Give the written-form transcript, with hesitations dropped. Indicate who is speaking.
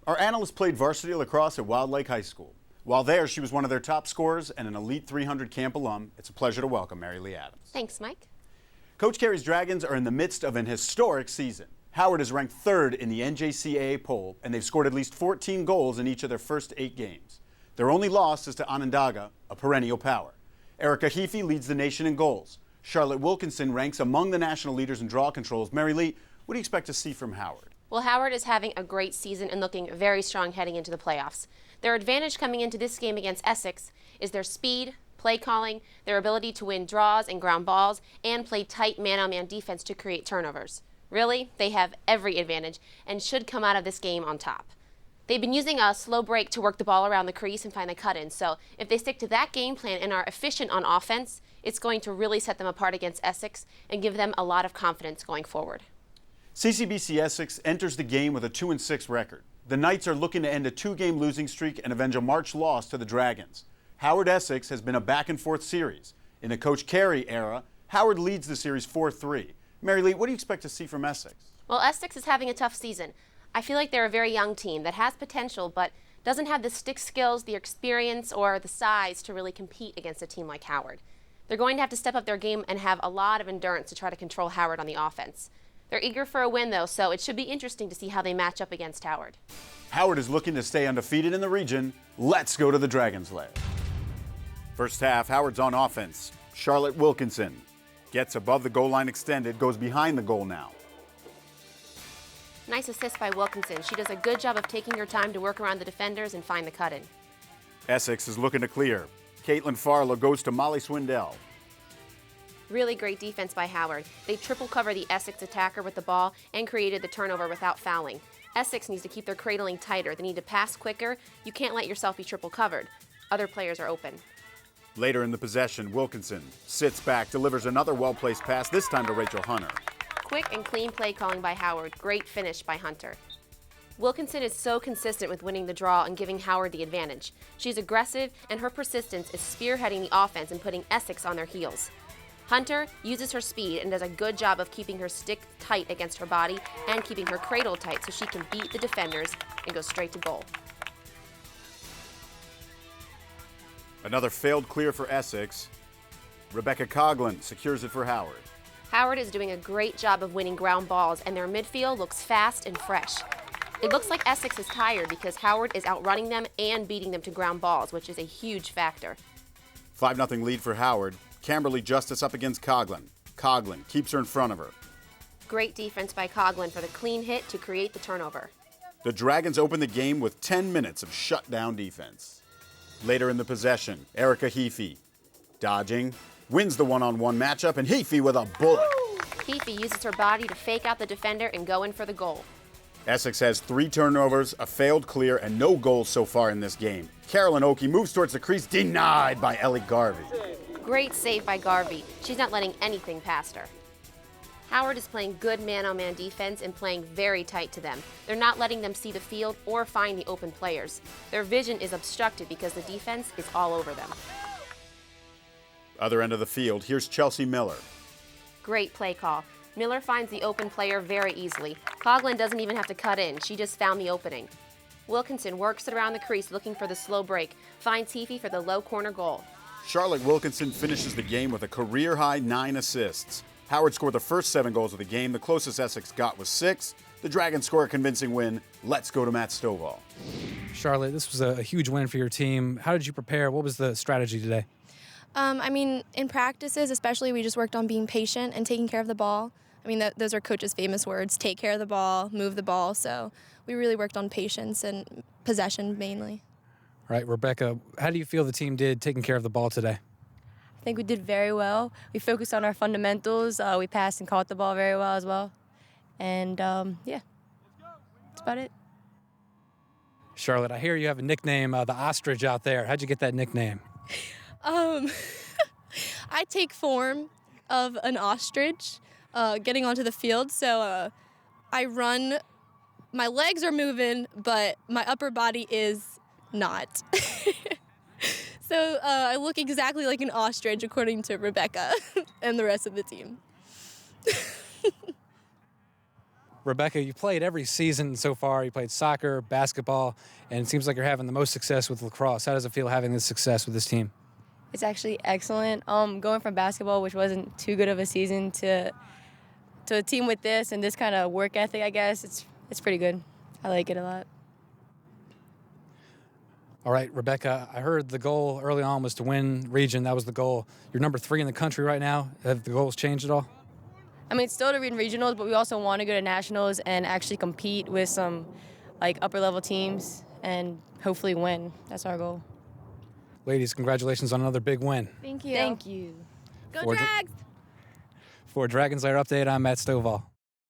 Speaker 1: Our analyst played varsity lacrosse at Wild Lake High School. While there, she was one of their top scorers and an Elite 300 camp alum. It's a pleasure to welcome Mary Lee Adams.
Speaker 2: Thanks, Mike.
Speaker 1: Coach Carey's Dragons are in the midst of an historic season. Howard is ranked third in the NJCAA poll, and they've scored at least 14 goals in each of their first 8 games. Their only loss is to Onondaga, a perennial power. Erica Heafy leads the nation in goals. Charlotte Wilkinson ranks among the national leaders in draw controls. Mary Lee, what do you expect to see from Howard?
Speaker 2: Well, Howard is having a great season and looking very strong heading into the playoffs. Their advantage coming into this game against Essex is their speed, play calling, their ability to win draws and ground balls, and play tight man-on-man defense to create turnovers. Really, they have every advantage and should come out of this game on top. They've been using a slow break to work the ball around the crease and find the cut-in, so if they stick to that game plan and are efficient on offense, it's going to really set them apart against Essex and give them a lot of confidence going forward.
Speaker 1: CCBC Essex enters the game with a 2-6 record. The Knights are looking to end a 2-game losing streak and avenge a March loss to the Dragons. Howard Essex has been a back-and-forth series. In the Coach Carey era, Howard leads the series 4-3. Mary Lee, what do you expect to see from Essex?
Speaker 2: Well, Essex is having a tough season. I feel like they're a very young team that has potential but doesn't have the stick skills, the experience, or the size to really compete against a team like Howard. They're going to have to step up their game and have a lot of endurance to try to control Howard on the offense. They're eager for a win, though, so it should be interesting to see how they match up against Howard.
Speaker 1: Howard is looking to stay undefeated in the region. Let's go to the Dragons' lair. First half, Howard's on offense. Charlotte Wilkinson gets above the goal line extended, goes behind the goal now.
Speaker 2: Nice assist by Wilkinson. She does a good job of taking her time to work around the defenders and find the cut-in.
Speaker 1: Essex is looking to clear. Caitlin Farlow goes to Molly Swindell.
Speaker 2: Really great defense by Howard. They triple cover the Essex attacker with the ball and created the turnover without fouling. Essex needs to keep their cradling tighter. They need to pass quicker. You can't let yourself be triple covered. Other players are open.
Speaker 1: Later in the possession, Wilkinson sits back, delivers another well-placed pass, this time to Rachel Hunter.
Speaker 2: Quick and clean play calling by Howard. Great finish by Hunter. Wilkinson is so consistent with winning the draw and giving Howard the advantage. She's aggressive, and her persistence is spearheading the offense and putting Essex on their heels. Hunter uses her speed and does a good job of keeping her stick tight against her body and keeping her cradle tight so she can beat the defenders and go straight to goal.
Speaker 1: Another failed clear for Essex. Rebecca Coughlin secures it for Howard.
Speaker 2: Howard is doing a great job of winning ground balls, and their midfield looks fast and fresh. It looks like Essex is tired because Howard is outrunning them and beating them to ground balls, which is a huge factor.
Speaker 1: 5-0 lead for Howard. Camberly Justice up against Coughlin. Coughlin keeps her in front of her.
Speaker 2: Great defense by Coughlin for the clean hit to create the turnover.
Speaker 1: The Dragons open the game with 10 minutes of shutdown defense. Later in the possession, Erica Heafy dodging, wins the one-on-one matchup, and Heafy with a bullet.
Speaker 2: Heafy uses her body to fake out the defender and go in for the goal.
Speaker 1: Essex has 3 turnovers, a failed clear, and no goals so far in this game. Carolyn Oakey moves towards the crease, denied by Ellie Garvey.
Speaker 2: Great save by Garvey. She's not letting anything past her. Howard is playing good man-on-man defense and playing very tight to them. They're not letting them see the field or find the open players. Their vision is obstructed because the defense is all over them.
Speaker 1: Other end of the field, here's Chelsea Miller.
Speaker 2: Great play call. Miller finds the open player very easily. Coughlin doesn't even have to cut in. She just found the opening. Wilkinson works it around the crease looking for the slow break, finds Heafy for the low corner goal.
Speaker 1: Charlotte Wilkinson finishes the game with a career-high 9 assists. Howard scored the first 7 goals of the game. The closest Essex got was 6. The Dragons score a convincing win. Let's go to Matt Stovall.
Speaker 3: Charlotte, this was a huge win for your team. How did you prepare? What was the strategy today?
Speaker 4: In practices, especially, we just worked on being patient and taking care of the ball. Those are coach's famous words, take care of the ball, move the ball. So we really worked on patience and possession mainly.
Speaker 3: All right, Rebecca, how do you feel the team did taking care of the ball today?
Speaker 5: I think we did very well. We focused on our fundamentals. We passed and caught the ball very well as well. And, that's about it.
Speaker 3: Charlotte, I hear you have a nickname, the Ostrich out there. How'd you get that nickname?
Speaker 4: I take form of an ostrich getting onto the field. So I run, my legs are moving, but my upper body is not. So I look exactly like an ostrich, according to Rebecca and the rest of the team.
Speaker 3: Rebecca, you played every season so far. You played soccer, basketball, and it seems like you're having the most success with lacrosse. How does it feel having this success with this team?
Speaker 5: It's actually excellent. Going from basketball, which wasn't too good of a season, to a team with this and this kind of work ethic, I guess, it's pretty good. I like it a lot.
Speaker 3: All right, Rebecca, I heard the goal early on was to win region. That was the goal. You're number 3 in the country right now. Have the goals changed at all?
Speaker 5: I mean, it's still to win regionals, but we also want to go to nationals and actually compete with some upper level teams and hopefully win. That's our goal.
Speaker 3: Ladies, congratulations on another big win.
Speaker 4: Thank you.
Speaker 5: Thank you.
Speaker 4: Go
Speaker 3: For
Speaker 4: Drags!
Speaker 3: For Dragons Lair Update, I'm Matt Stovall.